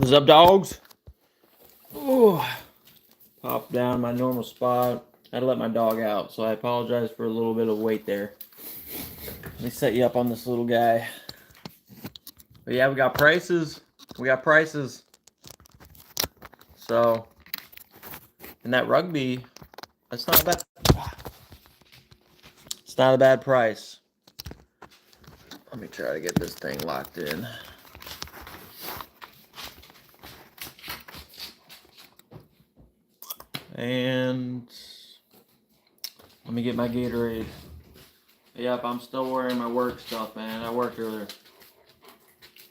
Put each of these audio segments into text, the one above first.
What's up, dogs? Ooh, popped down my normal spot. I had to let my dog out, so I apologize for a little bit of weight there. Let me set you up on this little guy. But yeah, we got prices. We got prices. So, and that rugby, that's not bad. It's not a bad price. Let me try to get this thing locked in. And let me get my Gatorade. Yep, I'm still wearing my work stuff, man. I worked earlier.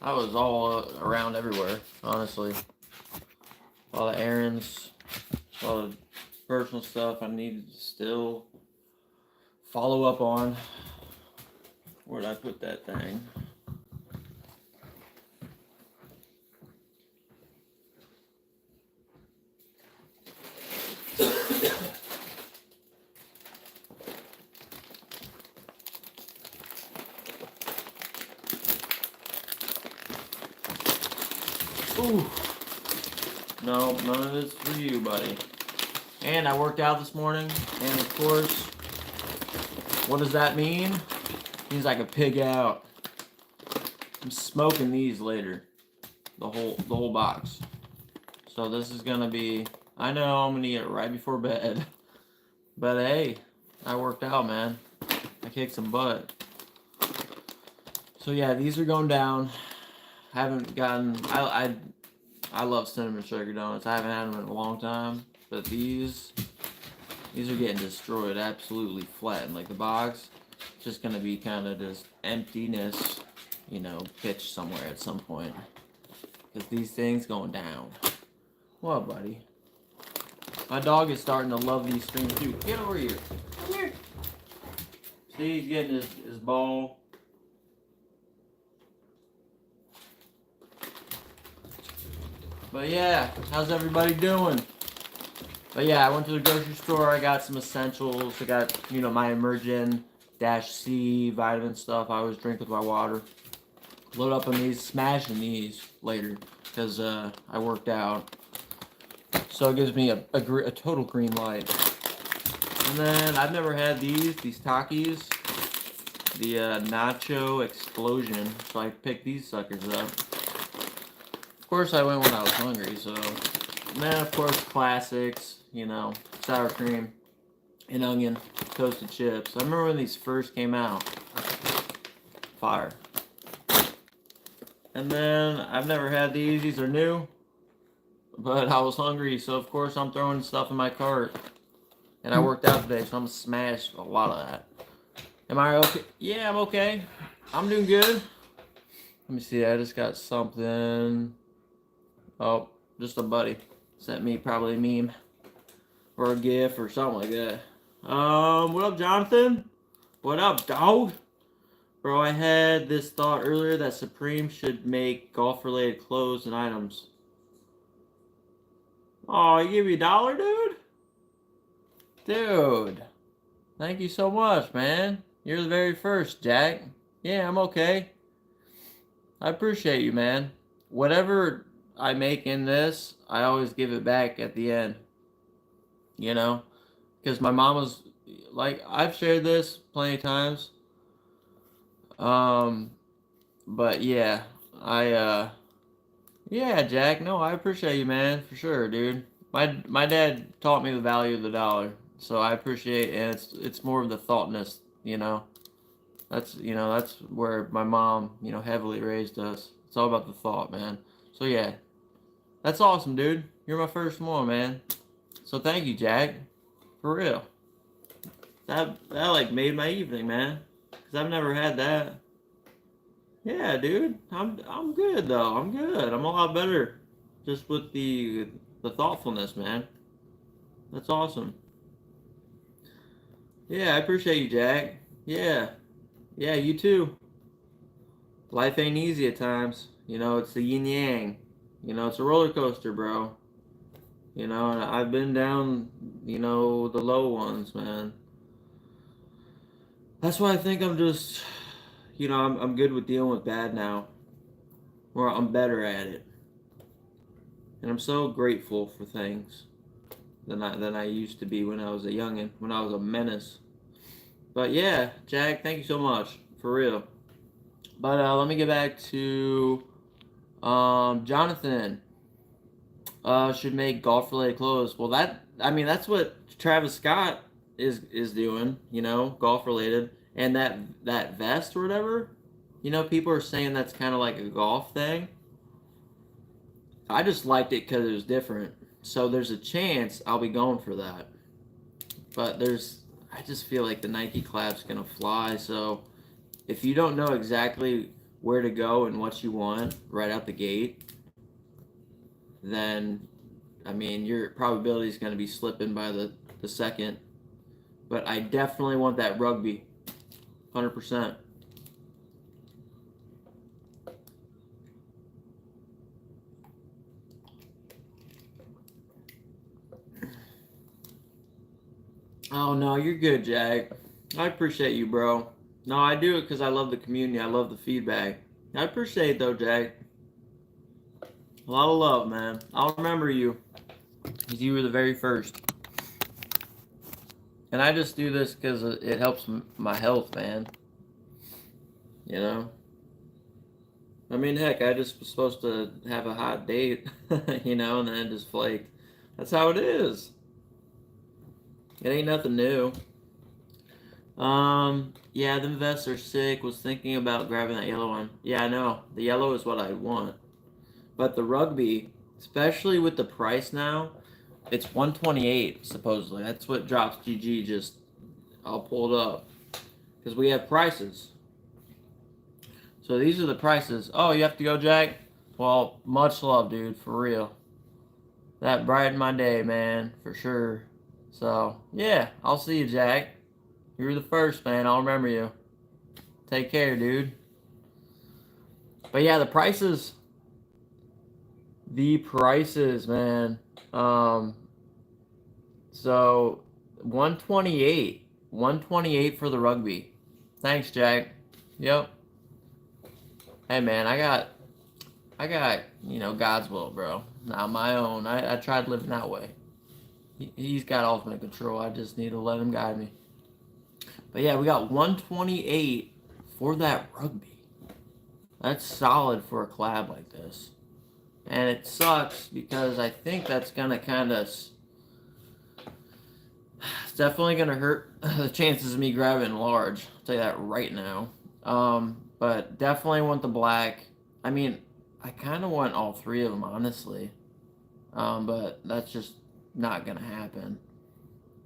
I was all around everywhere, honestly. All the errands, all the personal stuff I needed to still follow up on. Where'd I put that thing? Ooh. No, none of this for you, buddy. And I worked out this morning, and of course, what does that mean? It means I can pig out. I'm smoking these later. The whole box. So this is gonna be, I know I'm gonna eat it right before bed. But hey, I worked out, man. I kicked some butt. So yeah, these are going down. I haven't gotten, I love cinnamon sugar donuts. I haven't had them in a long time. But these are getting destroyed, absolutely flattened. Like the box, just gonna be kind of just emptiness, you know, pitched somewhere at some point. Because these things going down. What, buddy? My dog is starting to love these things too. Get over here. Come here. See, he's getting his ball. But yeah, how's everybody doing? But yeah, I went to the grocery store. I got some essentials. I got, you know, my Emergen-C vitamin stuff I always drink with my water. Load up on these, smashing these later because I worked out. So it gives me a total green light. And then I've never had these Takis, the Nacho Explosion. So I picked these suckers up. Of course, I went when I was hungry. So, and then of course classics, you know, sour cream and onion, toasted chips. I remember when these first came out. Fire. And then I've never had these. These are new. But I was hungry, so of course I'm throwing stuff in my cart. And I worked out today, so I'm gonna smash a lot of that. Am I okay? Yeah, I'm okay. I'm doing good. Let me see, I just got something. Oh, just a buddy. Sent me probably a meme. Or a GIF or something like that. What up, Jonathan? What up, dog? Bro, I had this thought earlier that Supreme should make golf-related clothes and items. Oh, you give me $1, dude? Dude. Thank you so much, man. You're the very first, Jack. Yeah, I'm okay. I appreciate you, man. Whatever I make in this, I always give it back at the end. You know? Because my mama's, like, I've shared this plenty of times. But yeah, yeah, Jack, no, I appreciate you, man, for sure, dude. My dad taught me the value of the dollar, so I appreciate it, and it's more of the thoughtness, you know. That's where my mom, you know, heavily raised us. It's all about the thought, man. So yeah, that's awesome, dude. You're my first one, man. So thank you, Jack, for real. That like made my evening, man, because I've never had that. Yeah, dude. I'm good though. I'm good. I'm a lot better just with the thoughtfulness, man. That's awesome. Yeah, I appreciate you, Jack. Yeah. Yeah, you too. Life ain't easy at times. You know, it's the yin yang. You know, it's a roller coaster, bro. You know, and I've been down, you know, the low ones, man. That's why I think I'm just, you know, I'm good with dealing with bad now. Or I'm better at it. And I'm so grateful for things than I used to be when I was a youngin, when I was a menace. But yeah, Jack, thank you so much for real. But let me get back to Jonathan. Should make golf related clothes. Well, that's what Travis Scott is doing. You know, golf related, and that vest or whatever. You know, people are saying that's kind of like a golf thing. I just liked it because it was different. So there's a chance I'll be going for that. But I just feel like the Nike collab's gonna fly. So if you don't know exactly where to go and what you want right out the gate, then I mean your probability is gonna be slipping by the second. But I definitely want that rugby, 100%. Oh no, you're good, Jack. I appreciate you, bro. No, I do it because I love the community. I love the feedback. I appreciate it though, Jack. A lot of love, man. I'll remember you because you were the very first. And I just do this because it helps my health, man. You know? I mean, heck, I just was supposed to have a hot date, you know, and then it just flaked. That's how it is. It ain't nothing new. Yeah, them vests are sick. Was thinking about grabbing that yellow one. Yeah, I know. The yellow is what I want. But the rugby, especially with the price now, it's 128 supposedly. That's what Drops GG just. I'll pull it up because we have prices. So these are the prices. Oh, you have to go, Jack? Well, much love, dude, for real. That brightened my day, man, for sure. So, yeah, I'll see you, Jack. You were the first, man. I'll remember you. Take care, dude. But yeah, the prices. The prices, man. So 128. 128 for the rugby. Thanks, Jack. Yep. Hey man, I got, you know, God's will, bro. Not my own. I tried living that way. He's got ultimate control. I just need to let him guide me. But yeah, we got 128 for that rugby. That's solid for a collab like this. And it sucks because I think that's gonna kind of, it's definitely gonna hurt the chances of me grabbing large. I'll tell you that right now. But definitely want the black. I mean, I kind of want all three of them, honestly. But that's just not gonna happen.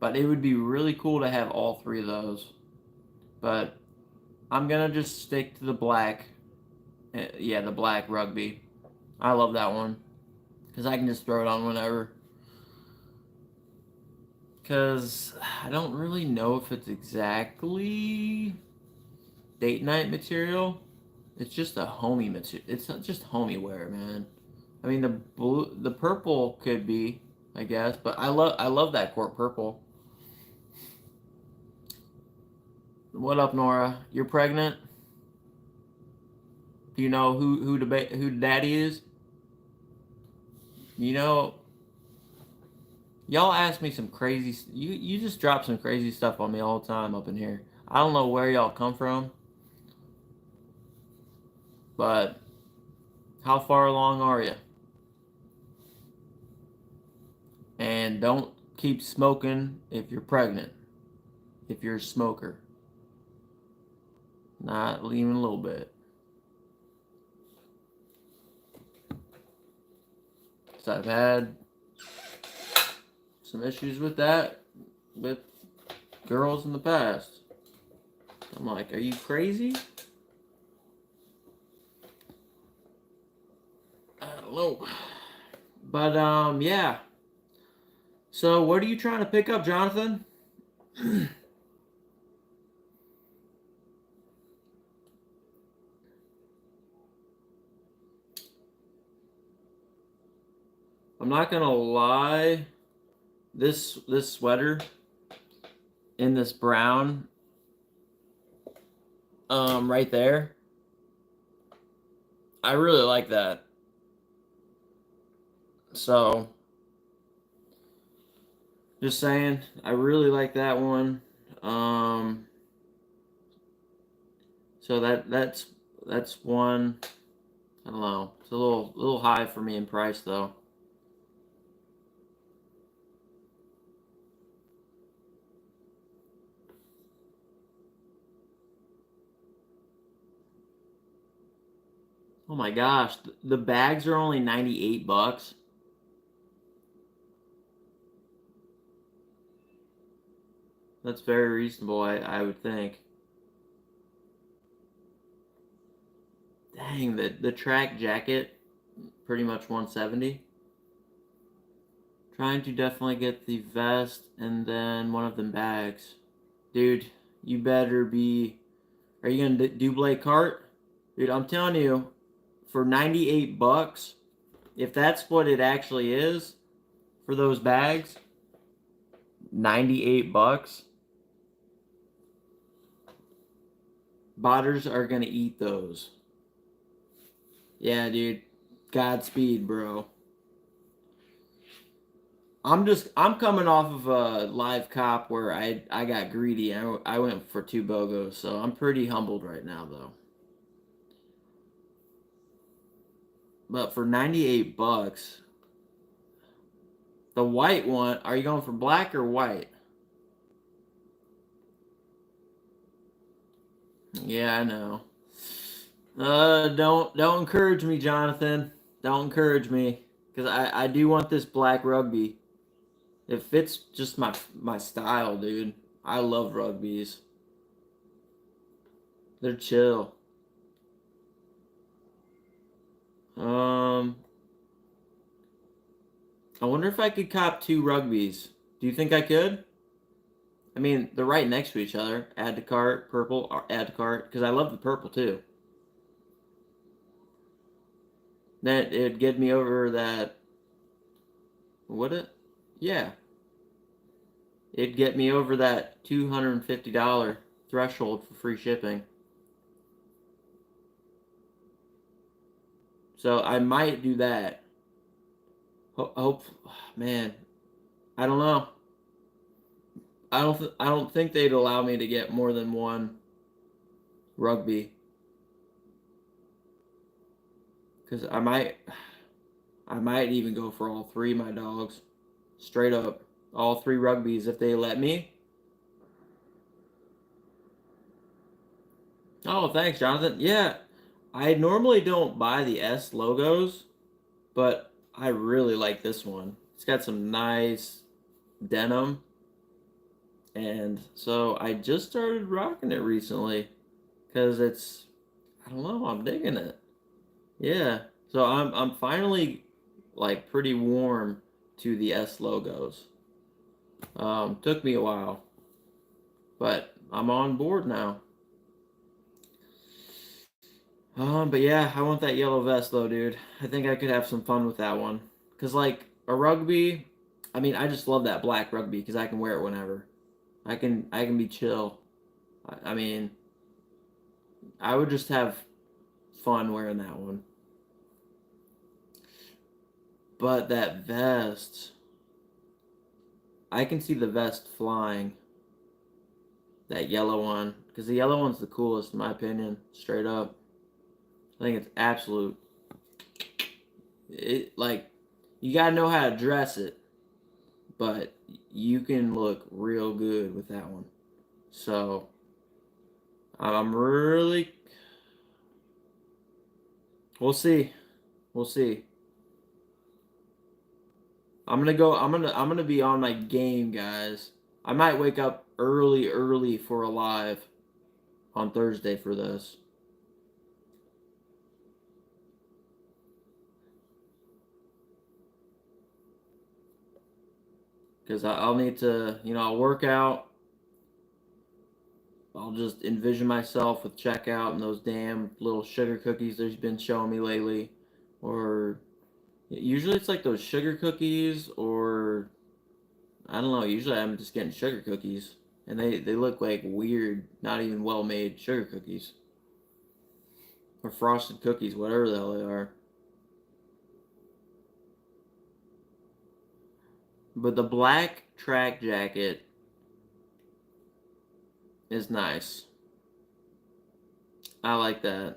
But it would be really cool to have all three of those. But I'm gonna just stick to the black. Yeah, the black rugby. I love that one because I can just throw it on whenever. Because I don't really know if it's exactly date night material. It's just a homie material. It's not just homie wear, man. I mean, the purple could be, I guess, but I love that court purple. What up, Nora? You're pregnant? Do you know who the daddy is? You know, y'all ask me some crazy. You just drop some crazy stuff on me all the time up in here. I don't know where y'all come from, but how far along are you? And don't keep smoking if you're pregnant. If you're a smoker, not even a little bit. So I've had some issues with that with girls in the past. I'm like, are you crazy? I don't know. But yeah. So what are you trying to pick up, Jonathan? I'm not gonna lie. This sweater in this brown right there, I really like that. So, just saying, I really like that one. So that's one. I don't know. It's a little high for me in price though. Oh my gosh, the bags are only $98. That's very reasonable, I would think. Dang, the track jacket, pretty much 170. Trying to definitely get the vest and then one of them bags. Dude, you better be. Are you gonna do Blake Cart? Dude, I'm telling you, for $98, if that's what it actually is for those bags, $98. Botters are gonna eat those. Yeah, dude. Godspeed, bro. I'm coming off of a live cop where I got greedy. I went for two BOGOs, so I'm pretty humbled right now though. But for $98, the white one, are you going for black or white? Yeah, I know. Don't encourage me, Jonathan. Don't encourage me, because I do want this black rugby. It fits just my style, dude. I love rugbies. They're chill. Um, I wonder if I could cop two rugbies. Do you think I could? I mean, they're right next to each other. Add to cart, purple, or add to cart, because I love the purple too. Then it'd get me over that. Would it? Yeah, it'd get me over that $250 threshold for free shipping. So I might do that. Hope, man, I don't know. I don't think they'd allow me to get more than one rugby because I might even go for all three of my dogs, straight up, all three rugbies if they let me. Oh, thanks, Jonathan. Yeah, I normally don't buy the S logos, but I really like this one. It's got some nice denim, and so I just started rocking it recently because it's I don't know, I'm digging it. Yeah. So I'm finally like pretty warm to the S logos. Took me a while, but I'm on board now. But yeah, I want that yellow vest though, dude. I think I could have some fun with that one. Cause like a rugby, I mean, I just love that black rugby because I can wear it whenever. I can be chill. I mean, I would just have fun wearing that one. But that vest, I can see the vest flying. That yellow one, because the yellow one's the coolest in my opinion. Straight up, I think it's absolute. It like you gotta know how to dress it, but you can look real good with that one. So I'm really. We'll see. We'll see. I'm gonna be on my game, guys. I might wake up early for a live on Thursday for this. Because I'll need to, I'll work out. I'll just envision myself with checkout and those damn little sugar cookies that he's been showing me lately. Or usually it's like those sugar cookies, or I don't know. Usually I'm just getting sugar cookies. And they look like weird, not even well made sugar cookies. Or frosted cookies, whatever the hell they are. But the black track jacket is nice. I like that.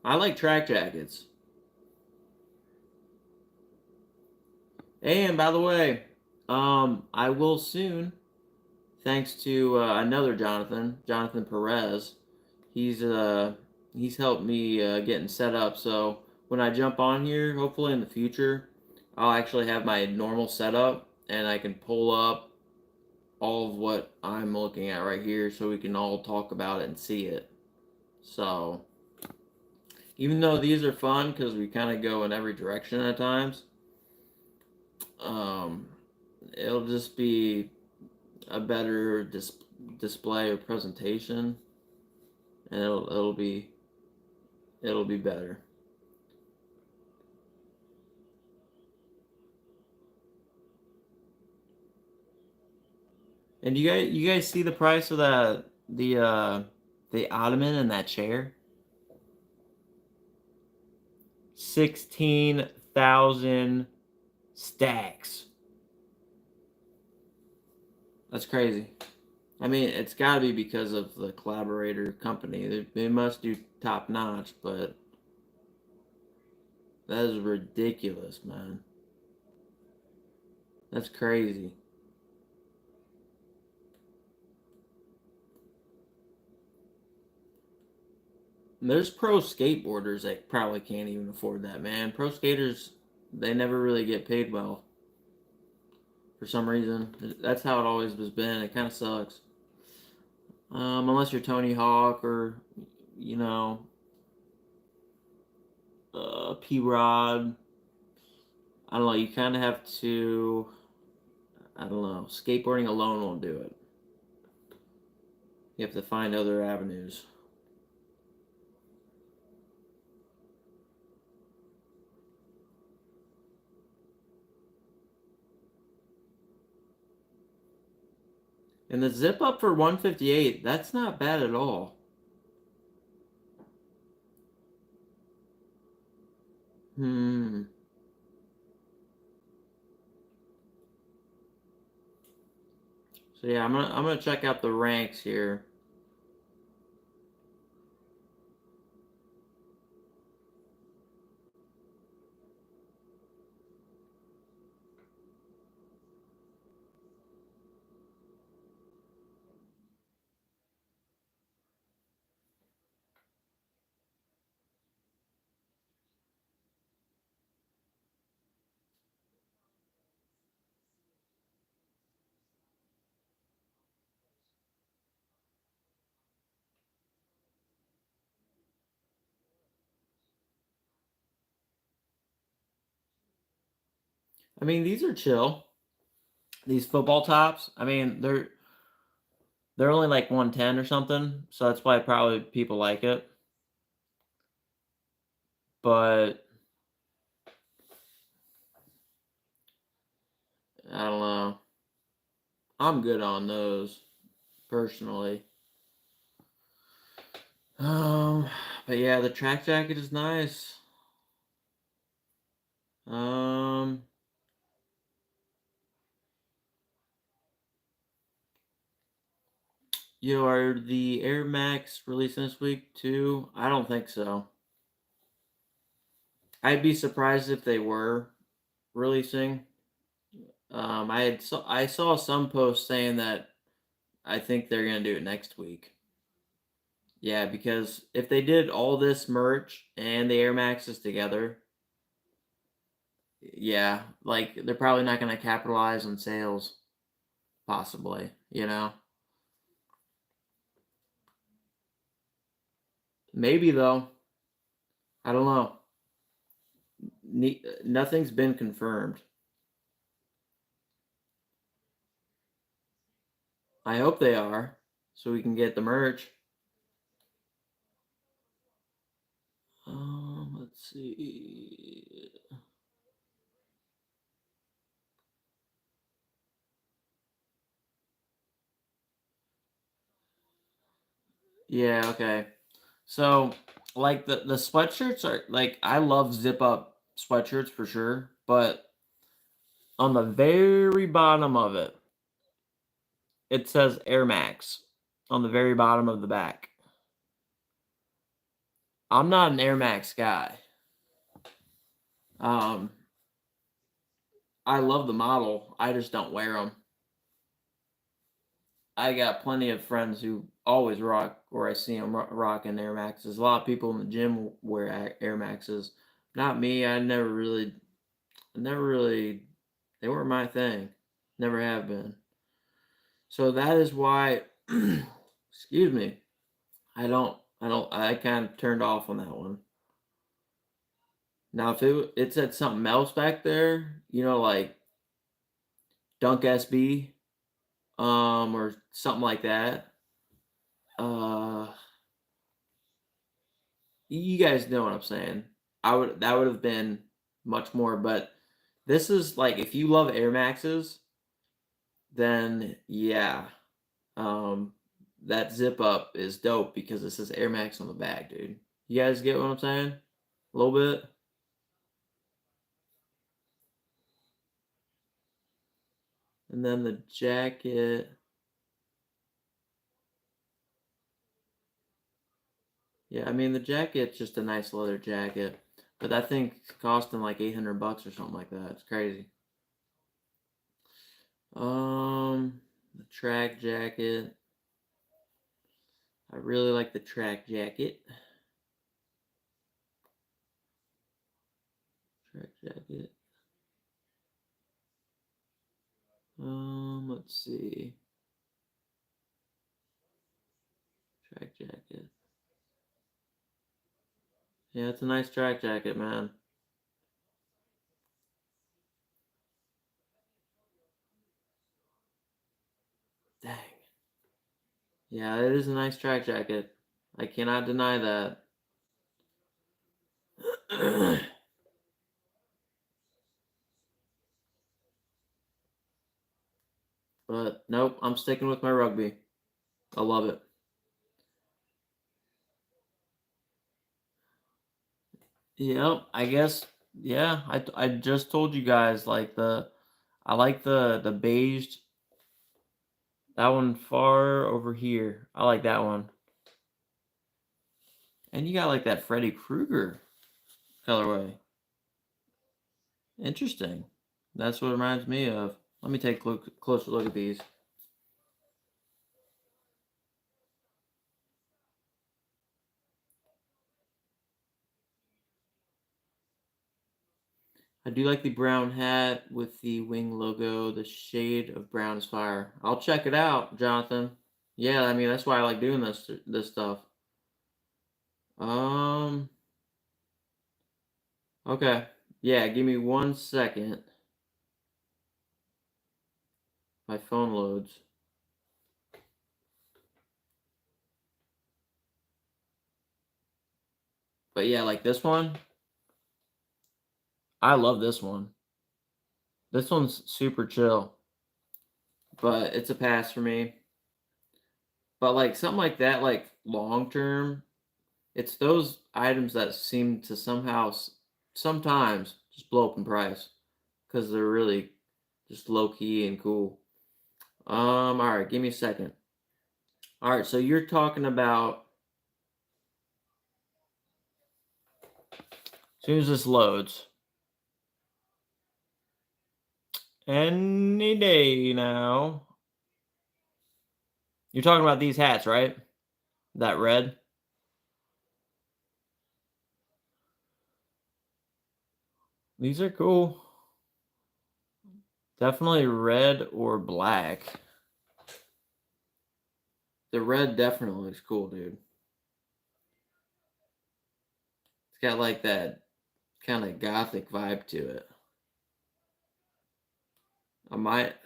I like track jackets. And by the way, I will soon, thanks to another Jonathan Perez. He's uh he's helped me getting set up. So when I jump on here, hopefully in the future, I'll actually have my normal setup and I can pull up all of what I'm looking at right here, so we can all talk about it and see it. So even though these are fun because we kind of go in every direction at times, um, it'll just be a better display or presentation, and it'll be better. And you guys see the price of the ottoman and that chair? 16,000 stacks. That's crazy. I mean, it's got to be because of the collaborator company. They must do top notch, but that is ridiculous, man. That's crazy. And there's pro skateboarders that probably can't even afford that, man. Pro skaters, they never really get paid well for some reason. That's how it always has been. It kind of sucks. Unless you're Tony Hawk or, you know, P Rod. I don't know. You kind of have to. I don't know. Skateboarding alone won't do it. You have to find other avenues. And the zip up for 158, that's not bad at all. Hmm. So yeah, I'm gonna check out the ranks here. I mean, these are chill. These football tops. I mean, they're only like 110 or something, so that's why probably people like it. But I don't know. I'm good on those personally. Um, but yeah, the track jacket is nice. Um, are the Air Max releasing this week too? I don't think so. I'd be surprised if they were releasing. I saw some posts saying that I think they're gonna do it next week. Yeah, because if they did all this merch and the Air Maxes together, yeah, like they're probably not gonna capitalize on sales, possibly. Maybe though. I don't know. Nothing's been confirmed. I hope they are, so we can get the merch. Let's see. Yeah, okay. So, like the sweatshirts are like I love zip up sweatshirts for sure, but On the very bottom of it, it says Air Max on the very bottom of the back. I'm not an Air Max guy. I love the model. I just don't wear them. I got plenty of friends who always rock, or I see them rocking Air Maxes. A lot of people in the gym wear Air Maxes. Not me. They weren't my thing. Never have been. So that is why, excuse me, I kind of turned off on that one. Now, if it said something else back there, like Dunk SB, or something like that, you guys know what I'm saying. That would have been much more, but this is like, if you love Air Maxes, then yeah, that zip up is dope because it says Air Max on the back, dude. You guys get what I'm saying? A little bit. And then the jacket. Yeah, I mean the jacket's just a nice leather jacket, but that thing's costing like $800 or something like that. It's crazy. The track jacket. I really like the track jacket. Track jacket. Let's see. Track jacket. Yeah, it's a nice track jacket, man. Dang. Yeah, it is a nice track jacket. I cannot deny that. But nope, I'm sticking with my rugby. I love it. Yep, I guess. Yeah, I just told you guys like I like the beige. That one far over here. I like that one. And you got like that Freddy Krueger colorway. Interesting. That's what it reminds me of. Let me take a closer look at these. I do like the brown hat with the wing logo. The shade of brown is fire. I'll check it out, Jonathan. Yeah, I mean that's why I like doing this stuff. Um. Okay. Yeah, give me 1 second. My phone loads. But yeah, like this one. I love this one. This one's super chill. But it's a pass for me. But like something like that, like long term, it's those items that seem to sometimes just blow up in price because they're really just low key and cool. All right, give me a second. All right, so you're talking about as soon as this loads, any day now. You're talking about these hats, right? That red. These are cool. Definitely red or black. The red definitely looks cool, dude. It's got like that kind of gothic vibe to it. I might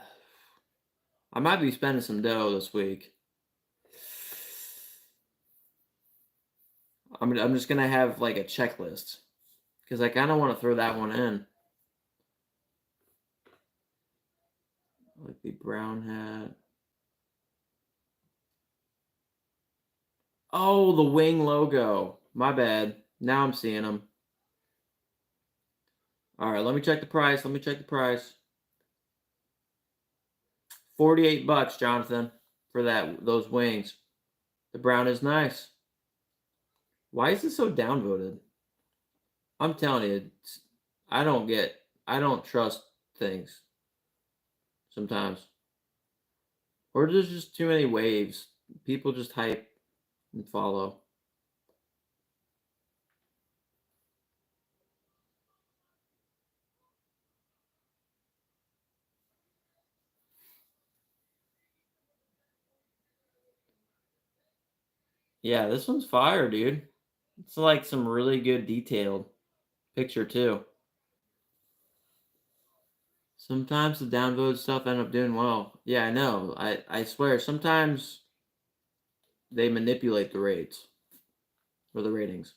be spending some dough this week. I'm just gonna have like a checklist because I kind of want to throw that one in. Like the brown hat. Oh, the wing logo. My bad. Now I'm seeing them. All right, let me check the price. $48, Jonathan, for those wings. The brown is nice. Why is it so downvoted? I'm telling you, I don't trust things sometimes. Or there's just too many waves. People just hype and follow. Yeah, this one's fire, dude. It's like some really good detailed picture too. Sometimes the downvoted stuff end up doing well. Yeah, I know. I swear sometimes they manipulate the rates or the ratings.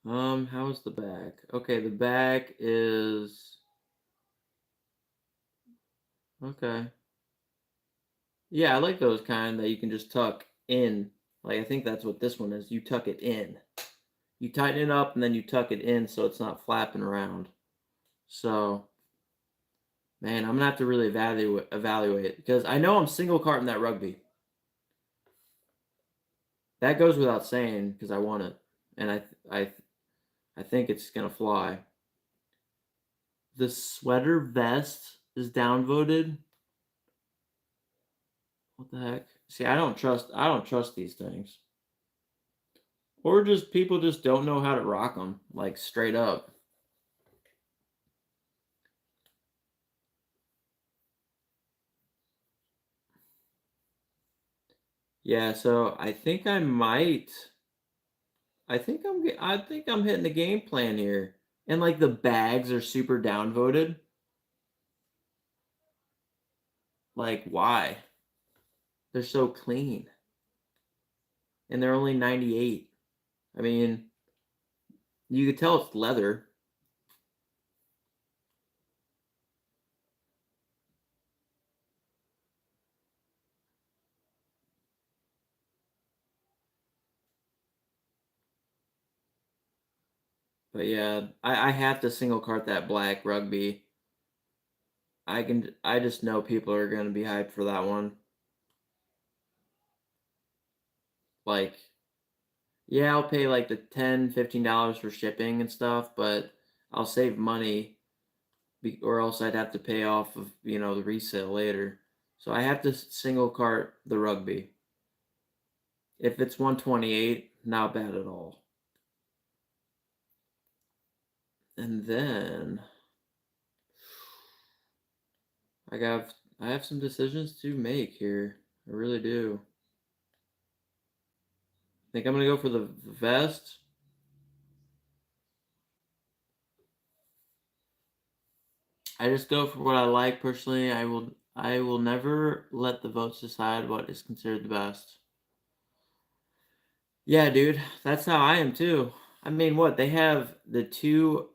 How is the back? Okay, the back is okay. Yeah, I like those kind that you can just tuck in. Like I think that's what this one is. You tuck it in. You tighten it up and then you tuck it in so it's not flapping around. So, man, I'm gonna have to really evaluate because I know I'm single carting that rugby. That goes without saying because I want it, and I I think it's gonna fly. The sweater vest is downvoted. What the heck? See, I don't trust these things. Or just people just don't know how to rock them, like straight up. Yeah, so I think I'm hitting the game plan here. And like the bags are super downvoted. Like why? They're so clean. And they're only 98. I mean, you could tell it's leather. But yeah, I have to single cart that black rugby. I just know people are gonna be hyped for that one. Like, yeah, I'll pay like the $10, $15 for shipping and stuff, but I'll save money or else I'd have to pay off of, the resale later. So I have to single cart the rugby. If it's 128, not bad at all. And then I got I have some decisions to make here. I really do. Think I'm gonna go for the vest. I just go for what I like personally. I will never let the votes decide what is considered the best. Yeah, dude, that's how I am too. I mean, what they have the two.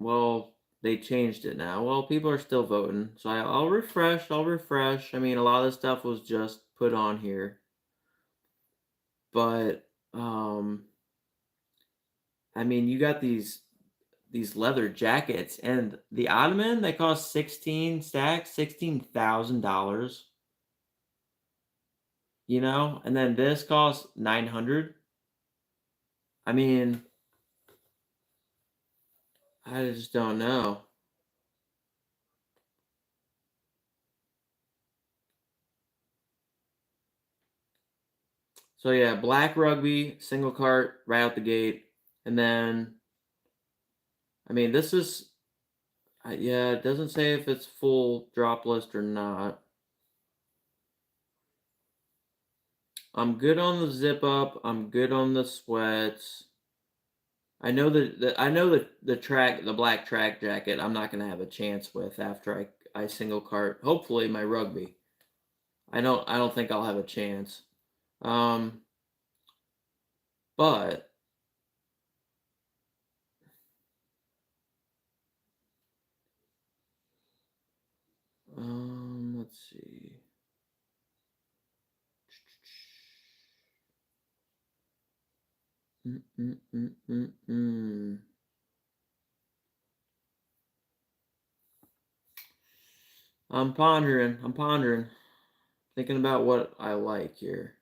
Well, they changed it now. Well, people are still voting, so I'll refresh. I'll refresh. I mean, a lot of the stuff was just put on here, but I mean, you got these leather jackets and the ottoman they cost 16 stacks, $16,000. And then this costs 900. I mean, I just don't know. So yeah, black rugby, single cart right out the gate. And then, I mean, this is, yeah, it doesn't say if it's full drop list or not. I'm good on the zip up. I'm good on the sweats. I know the black track jacket I'm not gonna have a chance with after I single cart. Hopefully my rugby. I don't think I'll have a chance. Um, but let's see. Mm-mm-mm-mm-mm. I'm pondering. Thinking about what I like here.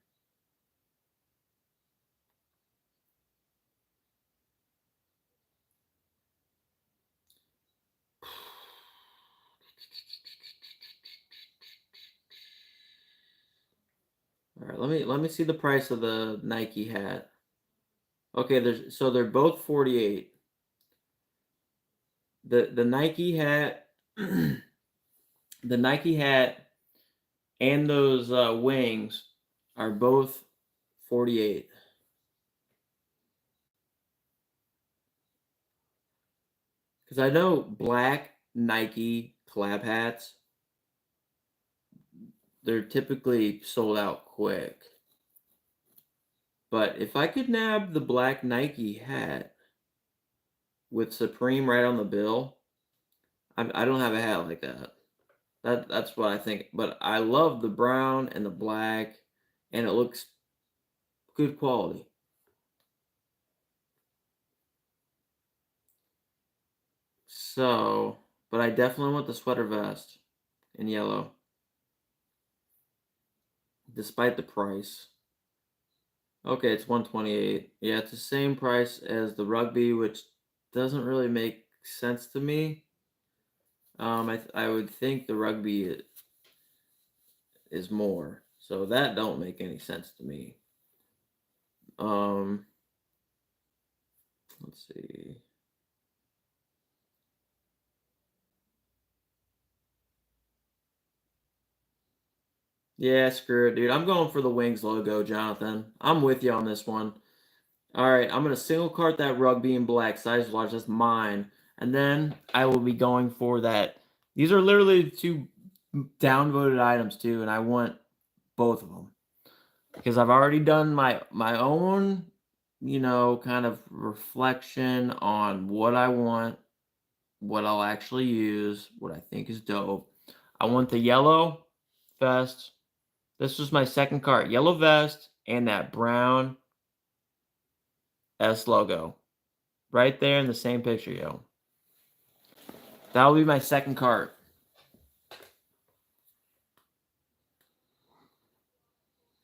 All right, let me see the price of the Nike hat. Okay, they're both 48. The Nike hat, the Nike hat, and those wings are both 48. Because I know black Nike collab hats, they're typically sold out quick. But if I could nab the black Nike hat with Supreme right on the bill, I don't have a hat like that. That's what I think. But I love the brown and the black, and it looks good quality. So, but I definitely want the sweater vest in yellow, despite the price. Okay, it's 128. Yeah, it's the same price as the rugby, which doesn't really make sense to me. I would think the rugby is more, so that don't make any sense to me. Um, let's see. Yeah, screw it, dude. I'm going for the Wings logo, Jonathan. I'm with you on this one. All right, I'm gonna single cart that rugby in black, size large. That's mine, and then I will be going for that. These are literally the two downvoted items too, and I want both of them because I've already done my own, kind of reflection on what I want, what I'll actually use, what I think is dope. I want the yellow vest. This was my second cart. Yellow vest and that brown S logo. Right there in the same picture, yo. That'll be my second cart.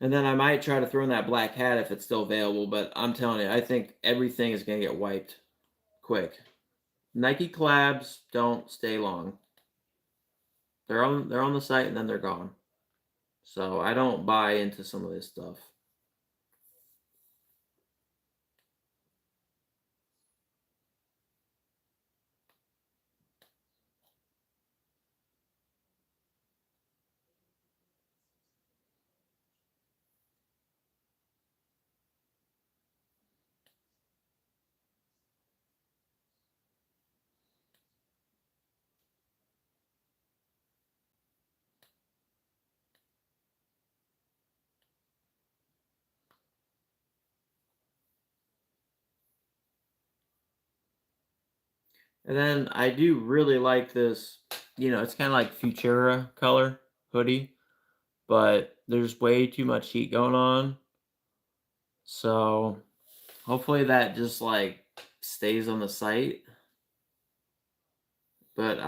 And then I might try to throw in that black hat if it's still available, but I'm telling you, I think everything is going to get wiped quick. Nike collabs don't stay long. They're on the site and then they're gone. So I don't buy into some of this stuff. And then I do really like this, it's kind of like Futura color hoodie, but there's way too much heat going on. So hopefully that just like stays on the site. But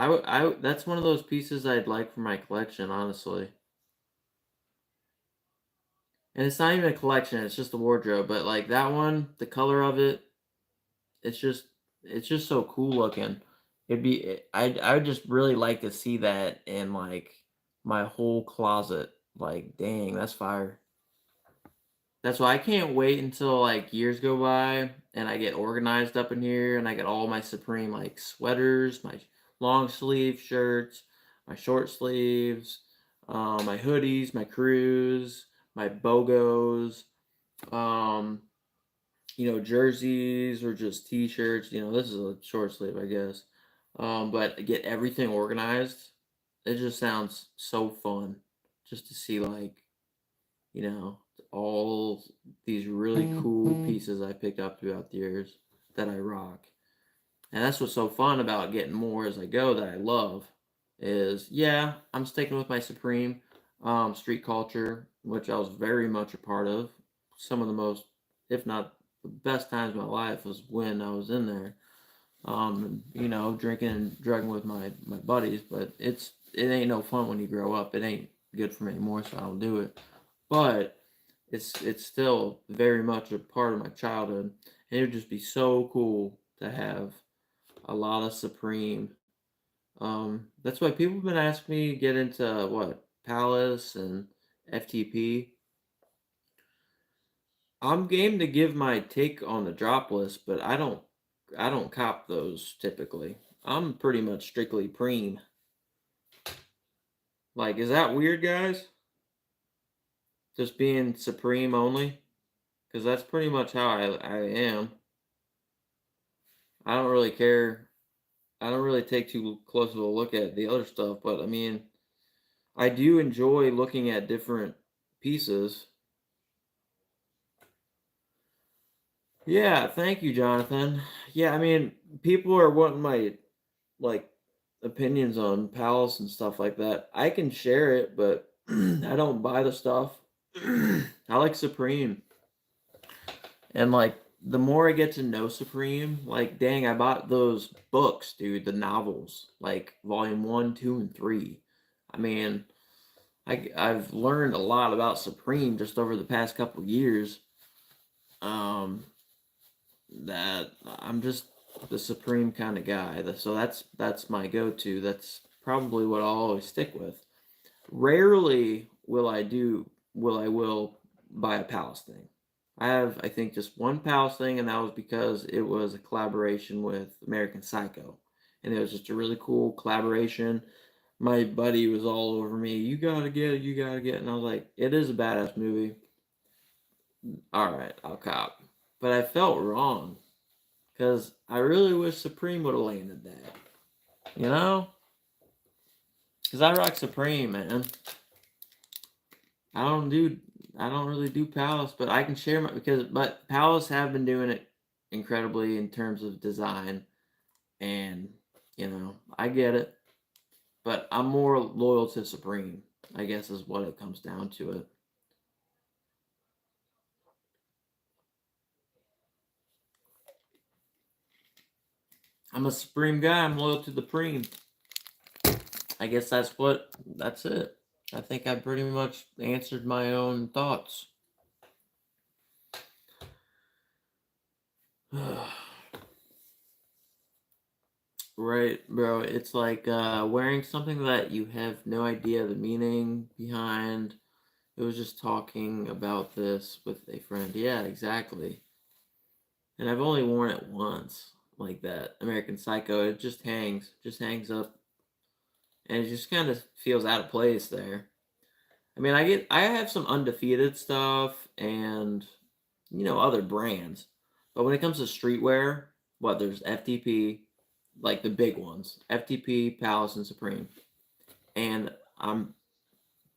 that's one of those pieces I'd like for my collection, honestly. And it's not even a collection; it's just a wardrobe. But like that one, the color of it, it's just it's just so cool looking. I would just really like to see that in like my whole closet. Like, dang, that's fire. That's why I can't wait until like years go by and I get organized up in here and I get all my Supreme like sweaters, my long sleeve shirts, my short sleeves, my hoodies, my crews, my bogos, um, jerseys or just t-shirts. This is a short sleeve, I guess. But get everything organized. It just sounds so fun just to see like you know, all these really cool pieces I picked up throughout the years that I rock. And that's what's so fun about getting more as I go that I love is, yeah, I'm sticking with my Supreme street culture, which I was very much a part of. Some of the most, if not the best times of my life was when I was in there. You know, drinking and drugging with my buddies, but it ain't no fun when you grow up. It ain't good for me anymore, so I don't do it. But it's still very much a part of my childhood, and it would just be so cool to have a lot of Supreme. That's why people have been asking me to get into what Palace and FTP. I'm game to give my take on the drop list, but I don't cop those typically. I'm pretty much strictly preem. Like, is that weird, guys? Just being supreme only? Because that's pretty much how I am. I don't really care. I don't really take too close of a look at the other stuff, but I mean, I do enjoy looking at different pieces. Yeah, thank you, Jonathan. Yeah, I mean, people are wanting my like opinions on Palace and stuff like that. I can share it, but I don't buy the stuff. I like Supreme. And like the more I get to know Supreme, like dang, I bought those books, dude, the novels, like volume 1, 2, and 3. I mean, I've learned a lot about Supreme just over the past couple years. Um, that I'm just the Supreme kind of guy. So that's my go-to. That's probably what I'll always stick with. Rarely will buy a Palace thing. I have, I think, just one Palace thing, and that was because it was a collaboration with American Psycho, and it was just a really cool collaboration. My buddy was all over me. You gotta get it. You gotta get it. And I was like, it is a badass movie. All right, I'll cop. But I felt wrong because I really wish Supreme would have landed that. You know, because I rock Supreme, man. I don't do I don't really do Palace, but I can share my but Palace have been doing it incredibly in terms of design, and I get it, but I'm more loyal to Supreme. I guess is what it comes down to it. I'm a Supreme guy. I'm loyal to the Preem. I guess that's it. I think I pretty much answered my own thoughts. Right, bro. It's like wearing something that you have no idea the meaning behind. It was just talking about this with a friend. Yeah, exactly. And I've only worn it once, like that American Psycho. It just hangs up, and it just kind of feels out of place there. I mean, I have some undefeated stuff and other brands, but when it comes to streetwear, what there's FTP, like the big ones, FTP, Palace, and Supreme, and I'm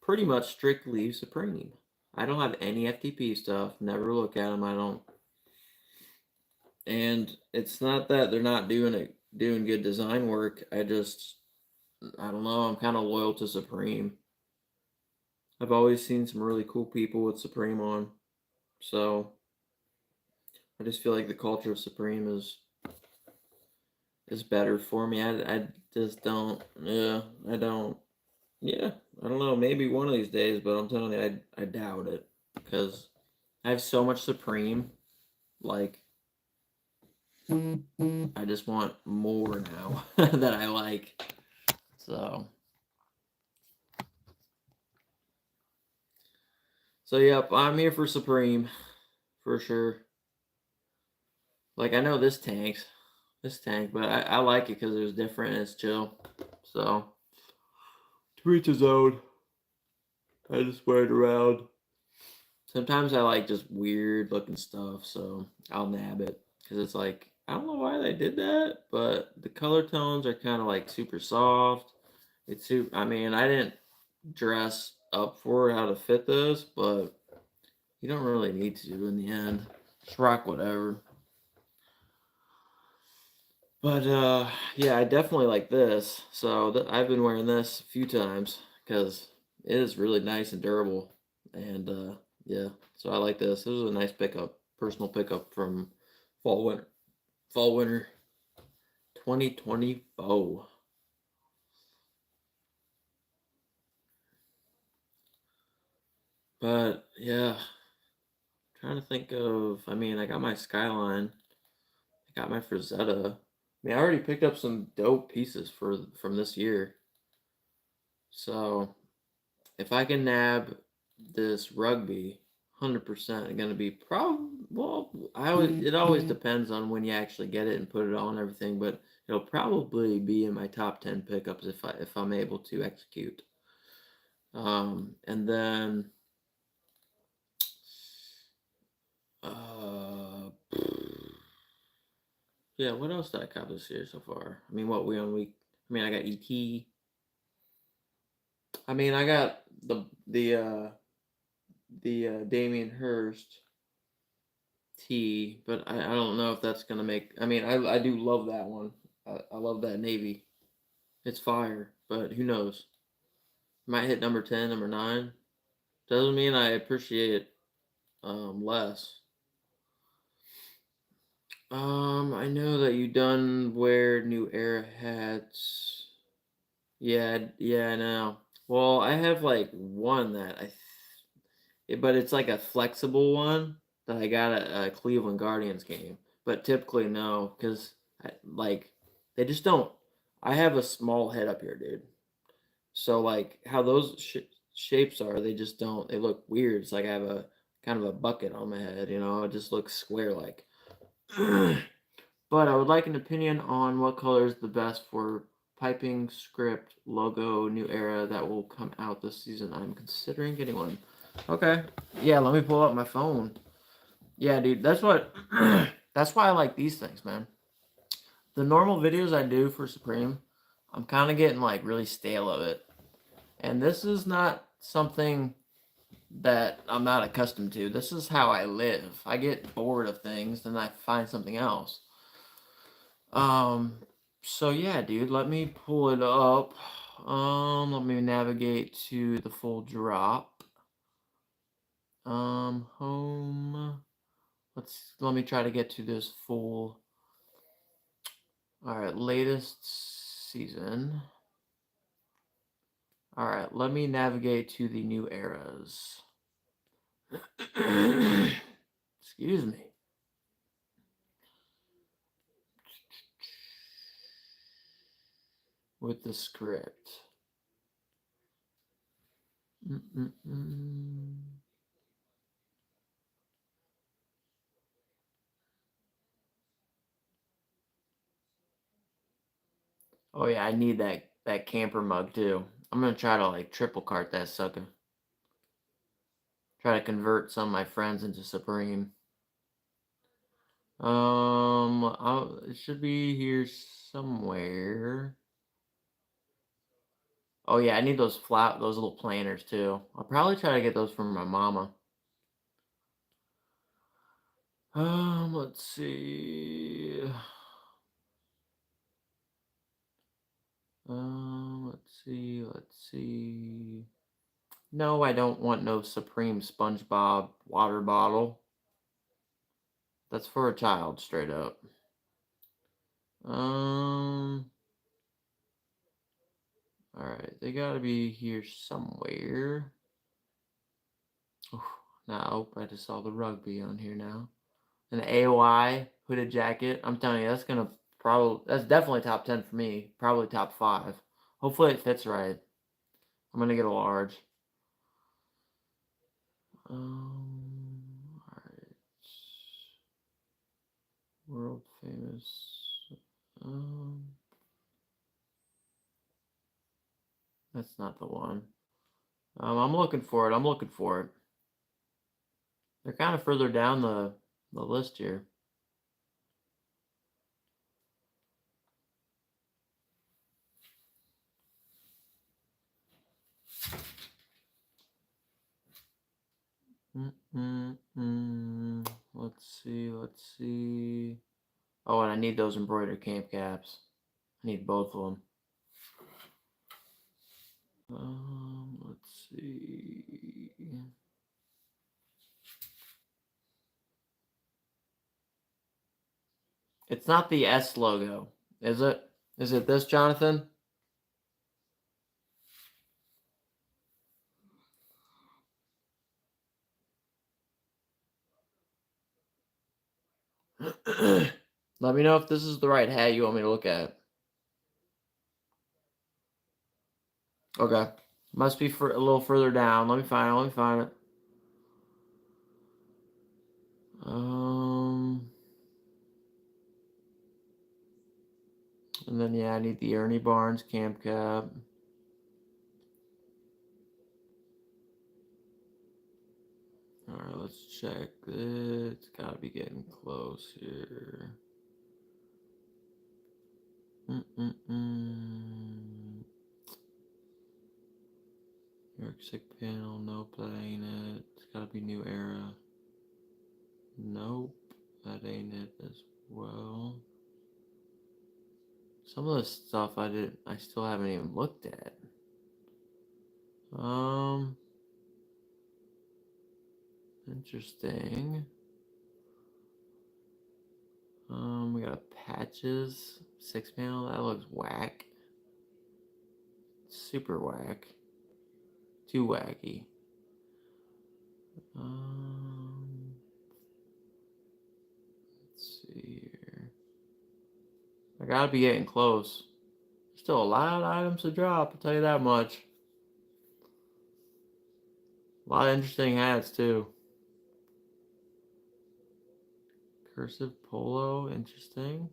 pretty much strictly Supreme. I don't have any FTP stuff. Never look at them. I don't. And it's not that they're not doing good design work. I don't know. I'm kind of loyal to Supreme. I've always seen some really cool people with Supreme on, so I just feel like the culture of Supreme is better for me. I just don't. Yeah, I don't. Yeah, I don't know. Maybe one of these days, but I'm telling you, I doubt it because I have so much Supreme. Like, I just want more now that I like. So, yep, I'm here for Supreme for sure. Like, I know this tank, but I like it because it was different and it's chill. So, to each his own. I just wear it around. Sometimes I like just weird looking stuff, so I'll nab it because it's like I don't know why they did that, but the color tones are kind of like super soft. It's super. I mean, I didn't dress up for how to fit this, but you don't really need to in the end. Just rock whatever. But yeah, I definitely like this. So I've been wearing this a few times because it is really nice and durable. And yeah, so I like this. This was a nice pickup, personal pickup from fall winter. Fall winter. 2024. But yeah, trying to think of. I mean, I got my Skyline. I got my Frazetta. I mean, I already picked up some dope pieces from this year. So if I can nab this rugby, 100% going to be well. It always depends on when you actually get it and put it on and everything, but it'll probably be in my top 10 pickups if I'm able to execute. And then yeah, what else did I cop this year so far? I mean, what we on week? I mean, I got ET. I mean, I got the Damien Hirst T, but I don't know if that's gonna make. I mean, I do love that one. I love that navy. It's fire, but who knows? Might hit number 10, number 9. Doesn't mean I appreciate it less. I know that you done wear New Era hats. Yeah, I know. Well, I have like one that but it's like a flexible one that I got at a Cleveland Guardians game. But typically no, because like they just don't. I have a small head up here, dude. So like how those shapes are, they just don't. They look weird. It's like I have a kind of a bucket on my head. It just looks square like. But I would like an opinion on what color is the best for piping script logo New Era that will come out this season. I'm considering getting one. Okay. Yeah, let me pull up my phone. Yeah, dude, that's what that's why I like these things, man. The normal videos I do for Supreme, I'm kind of getting like really stale of it. And this is not something that I'm not accustomed to. This is how I live. I get bored of things, then I find something else. So yeah, dude, let me pull it up. Let me navigate to the full drop. Home. Let me try to get to this full. All right, latest season. All right, let me navigate to the new eras. Excuse me. With the script. Oh yeah, I need that camper mug too. I'm gonna try to like triple cart that sucker. Try to convert some of my friends into Supreme. It should be here somewhere. Oh yeah, I need those little planters too. I'll probably try to get those from my mama. Let's see. Let's see. No, I don't want no Supreme SpongeBob water bottle. That's for a child, straight up. Alright, they gotta be here somewhere. Now, I just saw the rugby on here now. An AOI hooded jacket. I'm telling you, that's definitely top 10 for me. Probably top 5. Hopefully it fits right. I'm gonna get a large. Alright. World famous. That's not the one. I'm looking for it. They're kind of further down the list here. Let's see. Oh, and I need those embroidered camp caps. I need both of them. Let's see. It's not the S logo. Is it? Is it this, Jonathan? Let me know if this is the right hat you want me to look at. Okay. Must be for a little further down. Let me find it. And then yeah, I need the Ernie Barnes camp cap. Alright, let's check this. It's gotta be getting close here. New York Sick panel, nope, that ain't it. It's gotta be New Era. Nope, that ain't it as well. Some of the stuff I still haven't even looked at. Interesting. We got patches, 6 panel, that looks whack. Super whack. Too wacky. Let's see here. I gotta be getting close. Still a lot of items to drop, I'll tell you that much. A lot of interesting hats too. Cursive polo, interesting.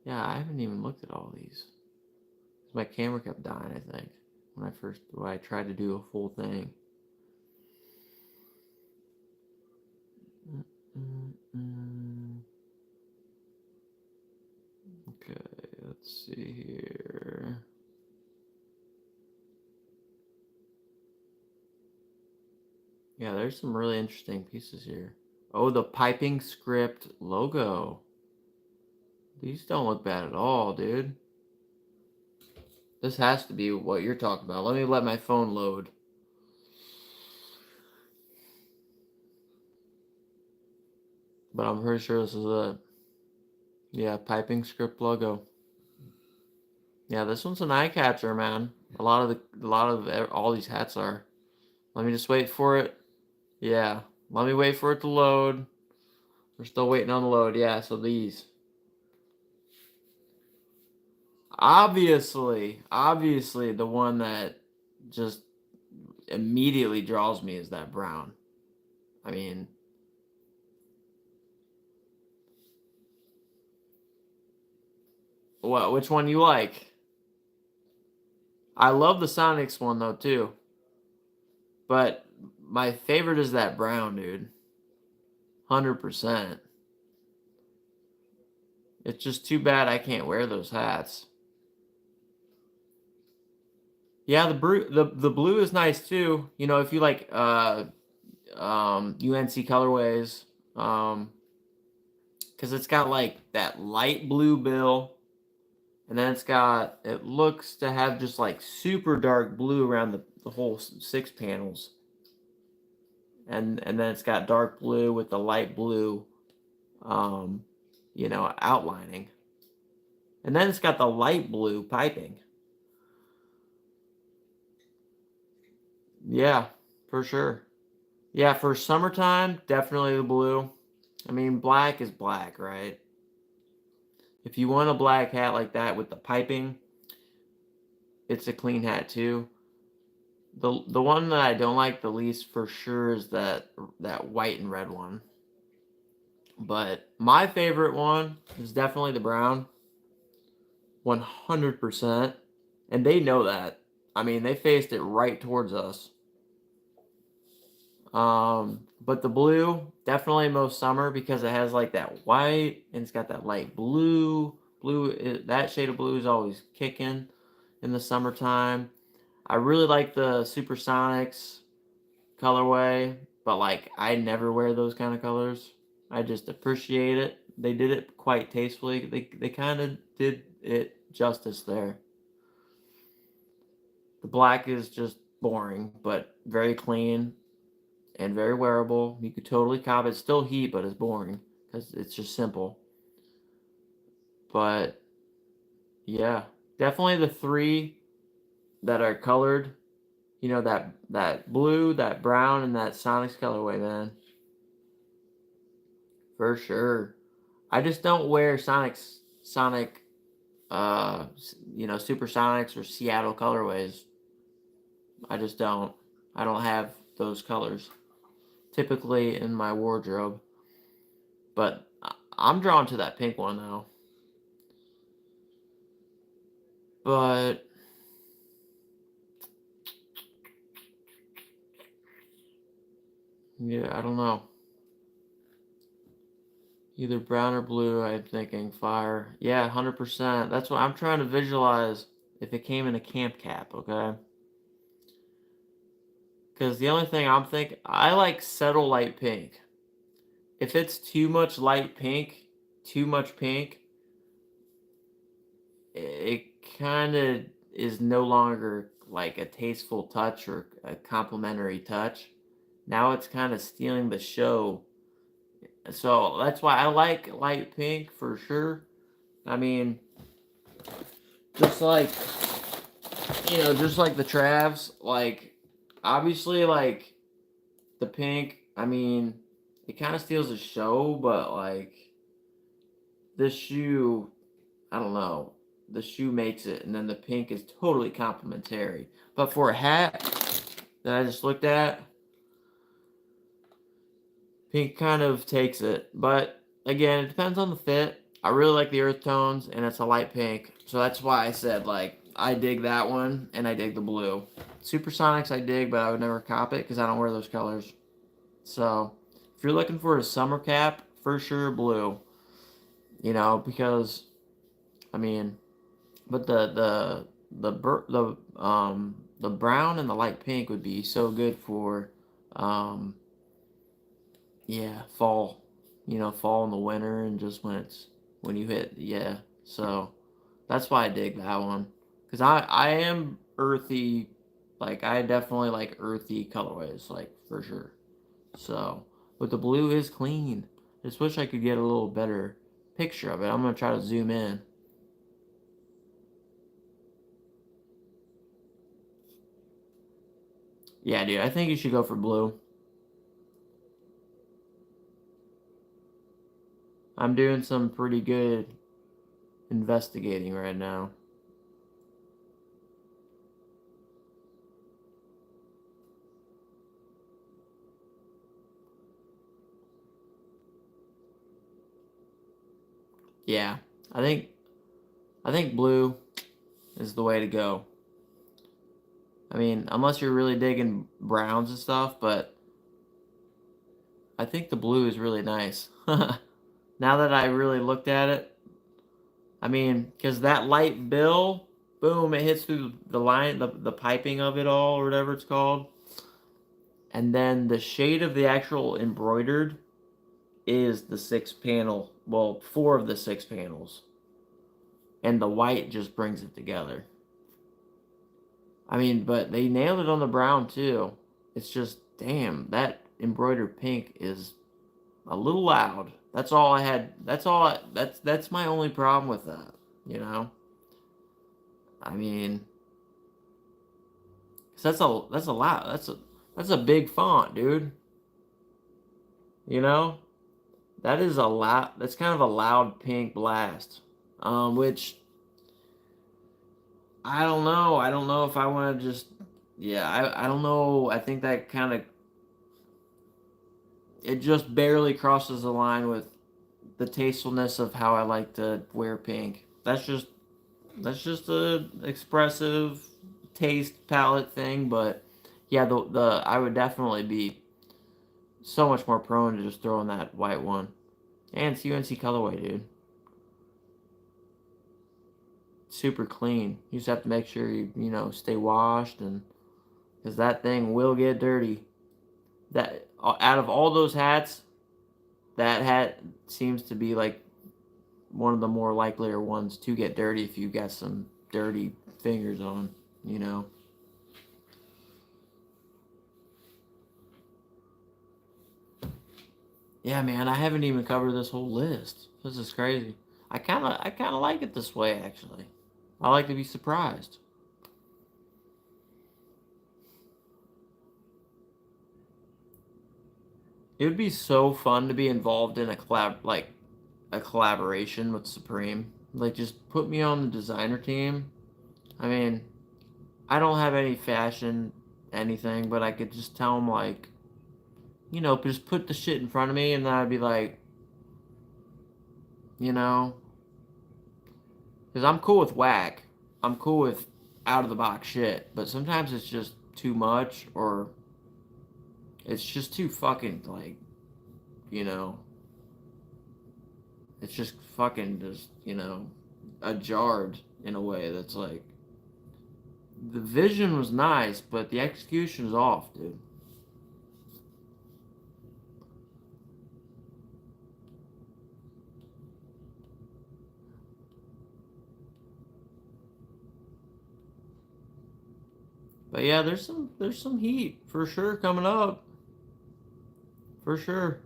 Yeah, I haven't even looked at all these. My camera kept dying, I think, when I tried to do a full thing. Okay, let's see here. Yeah, there's some really interesting pieces here. Oh, the piping script logo. These don't look bad at all, dude. This has to be what you're talking about. Let me let my phone load. But I'm pretty sure this is it. Yeah, piping script logo. Yeah, this one's an eye catcher, man. A lot of all these hats are. Let me just wait for it. Yeah, let me wait for it to load. We're still waiting on the load. Yeah, so these. Obviously, the one that just immediately draws me is that brown. I mean, what? Which one you like? I love the Sonics one though too. But my favorite is that brown, dude. 100%. It's just too bad I can't wear those hats. Yeah, the blue is nice too. You know, if you like UNC colorways, because it's got like that light blue bill, and then it looks to have just like super dark blue around the whole 6 panels, and then it's got dark blue with the light blue, outlining, and then it's got the light blue piping. Yeah, for sure. Yeah, for summertime, definitely the blue. I mean, black is black, right? If you want a black hat like that with the piping, it's a clean hat too. The one that I don't like the least for sure is that white and red one. But my favorite one is definitely the brown. 100%. And they know that. I mean, they faced it right towards us. But the blue, definitely most summer because it has like that white and it's got that light blue. That shade of blue is always kicking in the summertime. I really like the Supersonics colorway, but like I never wear those kind of colors. I just appreciate it. They did it quite tastefully. They kind of did it justice there. The black is just boring, but very clean and very wearable. You could totally cop it. It's still heat, but it's boring because it's just simple. But Yeah, definitely the three that are colored. You know, that blue, that brown, and that Sonics colorway, man. For sure. I just don't wear Sonic, Supersonics or Seattle colorways. I just don't. I don't have those colors typically in my wardrobe. But I'm drawn to that pink one though. But yeah, I don't know. Either brown or blue, I'm thinking fire. Yeah, 100%. That's what I'm trying to visualize if it came in a camp cap, okay? Because the only thing I'm thinking, I like subtle light pink. If it's too much pink, it kind of is no longer like a tasteful touch or a complimentary touch. Now it's kind of stealing the show. So that's why I like light pink for sure. I mean, just like, just like the Travs, like, obviously, like, the pink, I mean, it kind of steals the show, but, like, this shoe, I don't know. The shoe makes it, and then the pink is totally complementary. But for a hat that I just looked at, pink kind of takes it. But again, it depends on the fit. I really like the earth tones, and it's a light pink. So that's why I said, like, I dig that one, and I dig the blue. Supersonics I dig, but I would never cop it because I don't wear those colors. So if you're looking for a summer cap, for sure blue. Because I mean, but the brown and the light pink would be so good for um yeah, fall. Fall in the winter and just when you hit, yeah. So that's why I dig that one. Cuz I am earthy, like I definitely like earthy colorways, like for sure. So, but the blue is clean. Just wish I could get a little better picture of it. I'm going to try to zoom in. Yeah, dude, I think you should go for blue. I'm doing some pretty good investigating right now. Yeah, I think I think blue is the way to go. I mean, unless you're really digging browns and stuff, but I think the blue is really nice. Now that I really looked at it, I mean, because that light bill, boom, it hits through the line, the piping of it all, or whatever it's called. And then the shade of the actual embroidered is the six panel, well, four of the six panels. And the white just brings it together. I mean, but they nailed it on the brown too. It's just, damn, that embroidered pink is a little loud. That's all I had. That's my only problem with that, you know? I mean, 'cause that's a lot. That's a big font, dude. You know? That is a loud. That's kind of a loud pink blast. Which I don't know. I don't know if I want to just. Yeah, I don't know. I think that kind of it just barely crosses the line with the tastefulness of how I like to wear pink. That's just a expressive taste palette thing, but yeah, the I would definitely be so much more prone to just throwing that white one. And it's UNC colorway, dude. Super clean. You just have to make sure you stay washed, and because that thing will get dirty. That out of all those hats, that hat seems to be like one of the more likelier ones to get dirty if you got some dirty fingers on. You know. Yeah, man, I haven't even covered this whole list. This is crazy. I kind of like it this way, actually. I like to be surprised. It would be so fun to be involved in a collaboration with Supreme. Like, just put me on the designer team. I mean, I don't have any fashion, anything, but I could just tell them, like, you know, just put the shit in front of me, and then I'd be like, you know, because I'm cool with whack. I'm cool with out of the box shit, but sometimes it's just too much, or it's just too fucking, like, you know, it's just fucking just, you know, a jarred in a way that's like, the vision was nice, but the execution is off, dude. But yeah, there's some heat for sure coming up. For sure.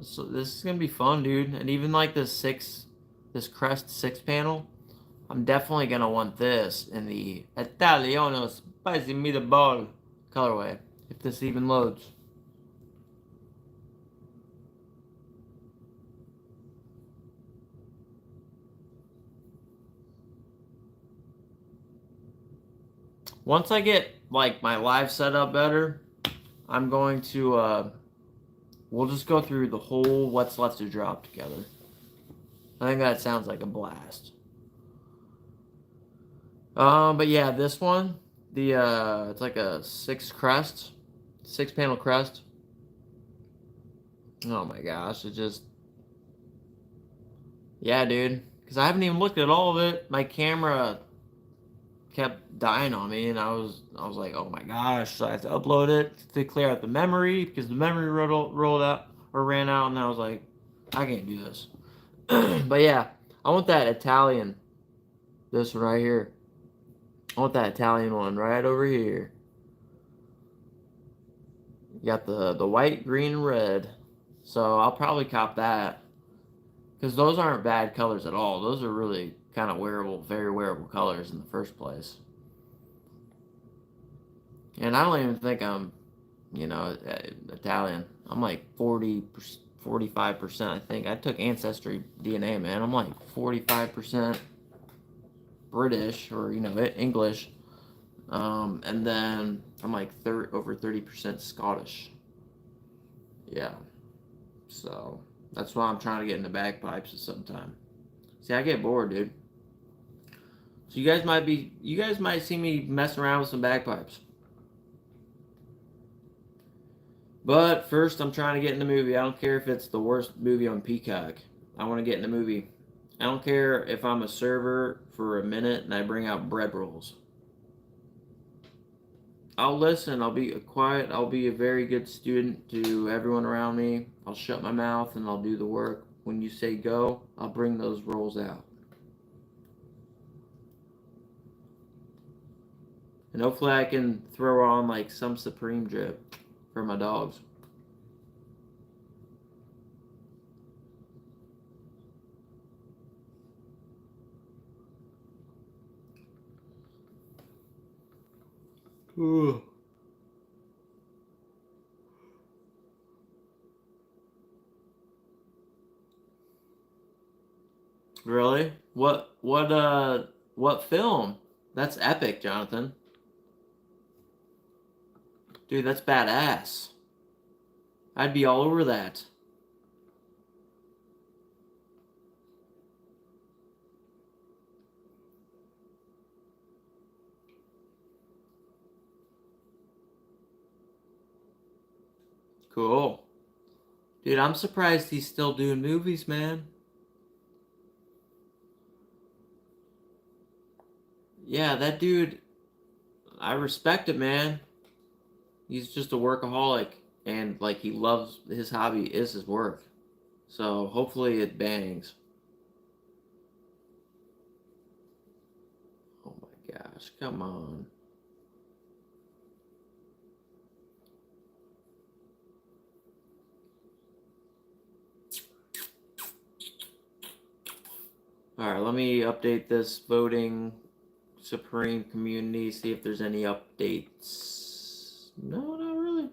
So this is gonna be fun, dude. And even like this crest 6 panel, I'm definitely gonna want this in the Italiano spicy meatball colorway, if this even loads. Once I get like my live setup better, I'm going to we'll just go through the whole what's left to drop together. I think that sounds like a blast. But yeah, this one, the it's like a 6 panel crest. Oh my gosh, it just, yeah, dude. Because I haven't even looked at all of it. My camera kept dying on me, and I was like, oh my gosh, so I have to upload it to clear out the memory because the memory rolled out or ran out, and I was like, I can't do this. But yeah, I want that Italian, this one right here. I want that Italian one right over here. You got the white, green, and red. So I'll probably cop that. Because those aren't bad colors at all. Those are really kind of wearable, very wearable colors in the first place. And I don't even think I'm, you know, Italian. I'm like 45%, I think. I took Ancestry DNA, man. I'm like 45% British, or, you know, English. And then I'm like over 30% Scottish. Yeah. So that's why I'm trying to get into bagpipes at some time. See, I get bored, dude. So you guys might see me messing around with some bagpipes. But first, I'm trying to get in the movie. I don't care if it's the worst movie on Peacock. I want to get in the movie. I don't care if I'm a server for a minute and I bring out bread rolls. I'll listen. I'll be quiet. I'll be a very good student to everyone around me. I'll shut my mouth and I'll do the work. When you say go, I'll bring those rolls out. And hopefully I can throw on like some Supreme drip for my dogs. Ooh. Really? What film? That's epic, Jonathan. Dude, that's badass. I'd be all over that. Cool. Dude, I'm surprised he's still doing movies, man. Yeah, that dude, I respect it, man. He's just a workaholic, and like he loves his hobby is his work. So hopefully it bangs. Oh my gosh, come on. Alright, let me update this voting Supreme community, see if there's any updates. No, not really.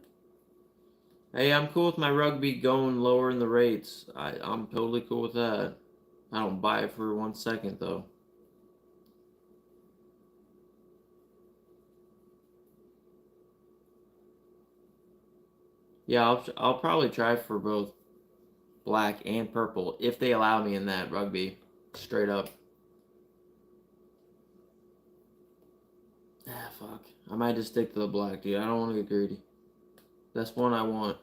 Hey, I'm cool with my rugby going lower in the rates. I'm totally cool with that. I don't buy it for 1 second, though. Yeah, I'll probably try for both black and purple if they allow me in that rugby. Straight up. Ah, fuck. I might just stick to the black, dude. I don't want to get greedy. That's one I want.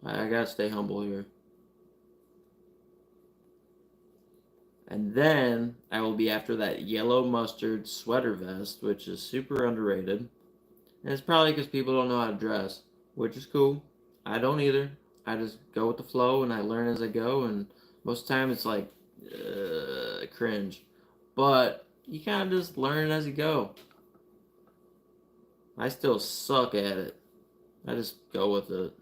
I gotta stay humble here. And then I will be after that yellow mustard sweater vest, which is super underrated. And it's probably because people don't know how to dress, which is cool. I don't either. I just go with the flow and I learn as I go. And most of the time it's like cringe. But you kind of just learn as you go. I still suck at it. I just go with it.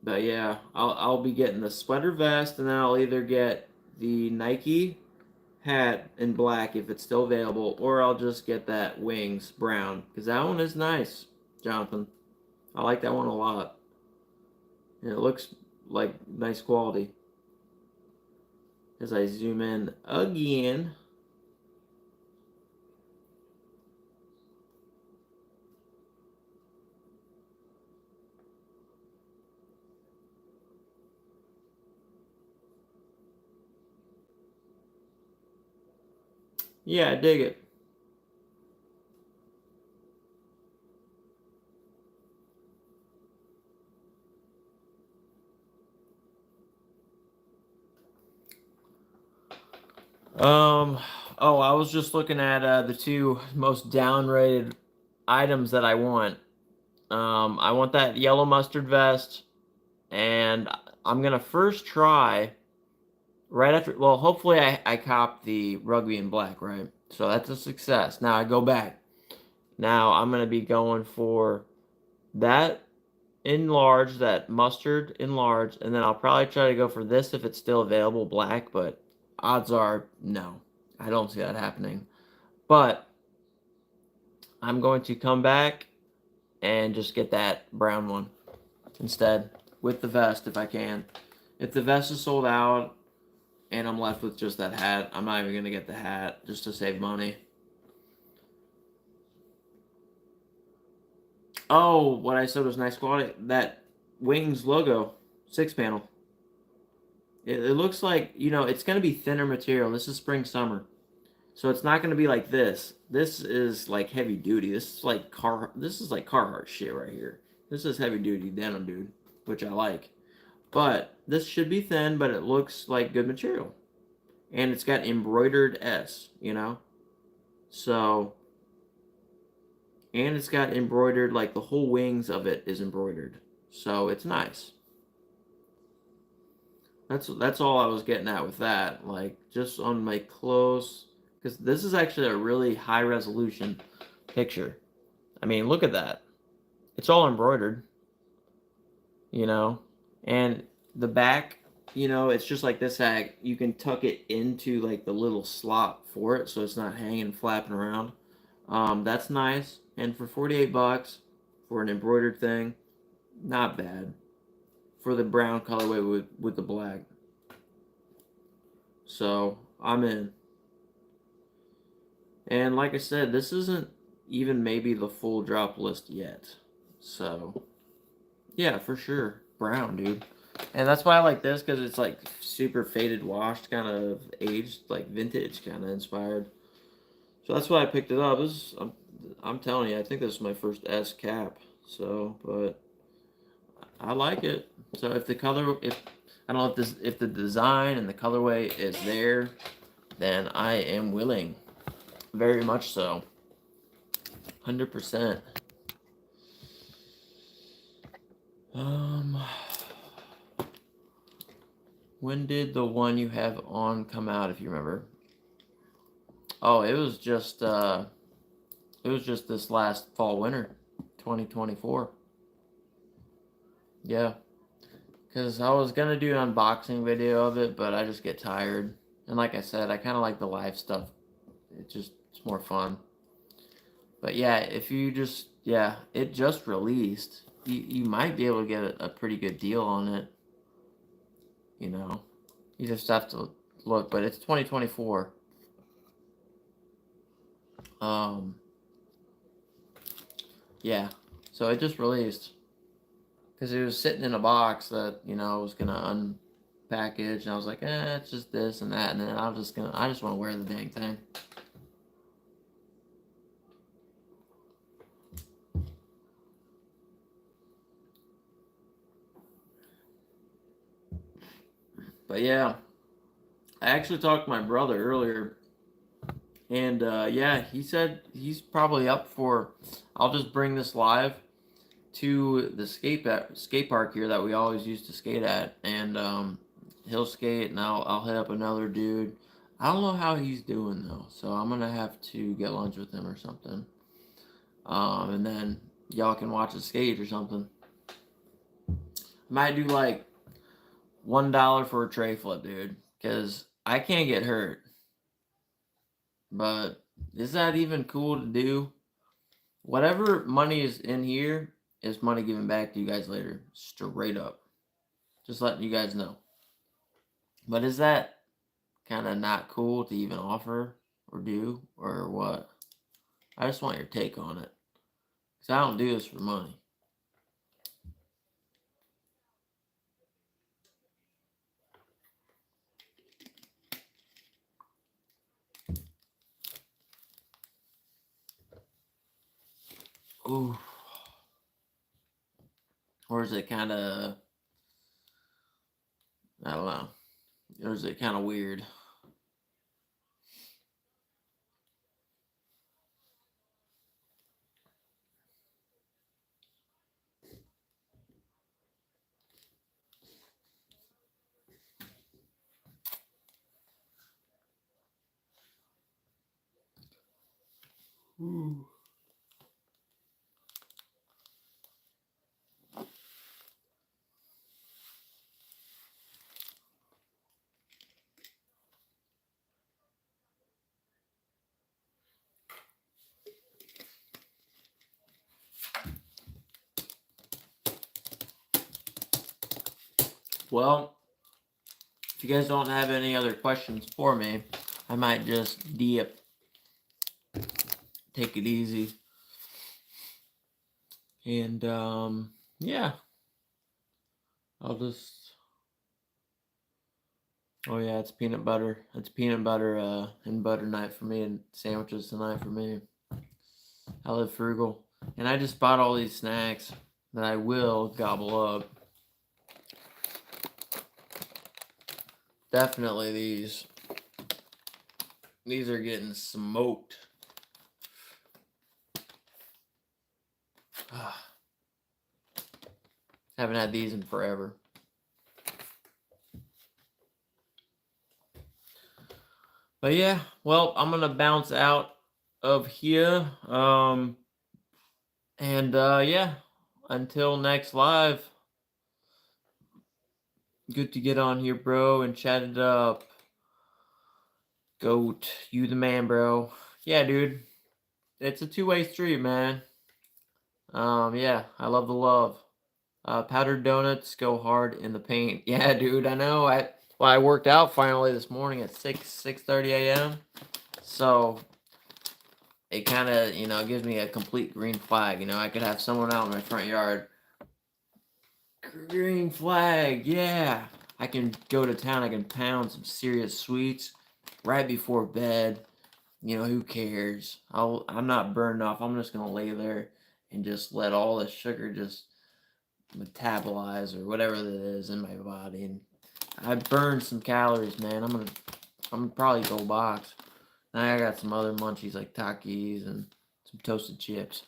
But yeah, I'll be getting the sweater vest, and then I'll either get the Nike hat in black if it's still available, or I'll just get that wings brown because that one is nice, Jonathan. I like that one a lot, and it looks like nice quality. As I zoom in again. Yeah, I dig it. Oh, I was just looking at the two most downrated items that I want. I want that yellow mustard vest, and I'm gonna first try right after. Well, hopefully I cop the rugby in black, right? So that's a success. Now I go back. Now I'm gonna be going for that in large, that mustard in large, and then I'll probably try to go for this if it's still available, black. But odds are no, I don't see that happening. But I'm going to come back and just get that brown one instead with the vest if I can. If the vest is sold out and I'm left with just that hat, I'm not even going to get the hat just to save money. Oh, what I said was nice quality. That Wings logo, 6-panel. It looks like, it's going to be thinner material. This is spring summer. So it's not going to be like this. This is like heavy duty. This is like Carhartt shit right here. This is heavy duty denim, dude, which I like. But this should be thin, but it looks like good material. And it's got embroidered S, So, and it's got embroidered, like the whole wings of it is embroidered. So it's nice. That's all I was getting at with that. Like just on my close, because this is actually a really high resolution picture. I mean, look at that. It's all embroidered, and the back, it's just like this hag. You can tuck it into like the little slot for it, so it's not hanging flapping around. That's nice, and for $48 for an embroidered thing, not bad. For the brown colorway with the black, so I'm in. And like I said, this isn't even maybe the full drop list yet. So, yeah, for sure. Brown, dude. And that's why I like this, because it's like super faded washed, kind of aged, like vintage kind of inspired. So that's why I picked it up. I'm telling you, I think this is my first S cap. So, but I like it. So if the color, if I don't know if the design and the colorway is there, then I am willing. Very much so. 100%. When did the one you have on come out, if you remember? Oh, it was just It was just this last fall winter, 2024. Yeah, because I was gonna do an unboxing video of it, but I just get tired. And like I said, I kind of like the live stuff. It's more fun. But yeah, if you just it just released. You might be able to get a pretty good deal on it. You know, you just have to look. But it's 2024. Yeah, so it just released because it was sitting in a box that I was gonna unpackage, and I was like, it's just this and that, and then I just want to wear the dang thing. But yeah, I actually talked to my brother earlier, and he said he's probably up for. I'll just bring this live to the skate park here that we always used to skate at, and he'll skate, and I'll hit up another dude. I don't know how he's doing though, so I'm gonna have to get lunch with him or something. And then y'all can watch us skate or something. Might do like $1 for a tray flip, dude, because I can't get hurt. But is that even cool to do? Whatever money is in here is money given back to you guys later, straight up. Just letting you guys know. But is that kind of not cool to even offer or do or what? I just want your take on it. Because I don't do this for money. Ooh. Or is it kind of, I don't know. Or is it kind of weird? Ooh. Well, if you guys don't have any other questions for me, I might just dip. Take it easy. And yeah. I'll just oh yeah, it's peanut butter. It's peanut butter and butter night for me, and sandwiches tonight for me. I live frugal. And I just bought all these snacks that I will gobble up. Definitely these. These are getting smoked. Haven't had these in forever. But yeah, well, I'm gonna bounce out of here. Yeah, until next live. Good to get on here, bro, and chat it up. Goat, you the man, bro. Yeah, dude. It's a two-way street, man. Yeah, I love the love. Powdered donuts go hard in the paint. Yeah, dude, I know. I worked out finally this morning at 6:30 a.m. So it kind of, gives me a complete green flag. I could have someone out in my front yard. Green flag, yeah. I can go to town. I can pound some serious sweets right before bed. Who cares? I'm not burned off. I'm just gonna lay there and just let all the sugar just metabolize or whatever it is in my body, and I burned some calories, man. I'm gonna probably go box. Now I got some other munchies like Takis and some toasted chips.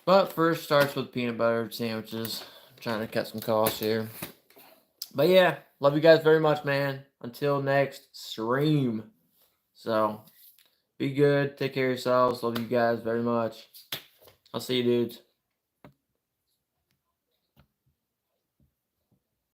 But first starts with peanut butter sandwiches. I'm trying to cut some costs here. But yeah, love you guys very much, man. Until next stream. So Be good. Take care of yourselves. Love you guys very much. I'll see you dudes.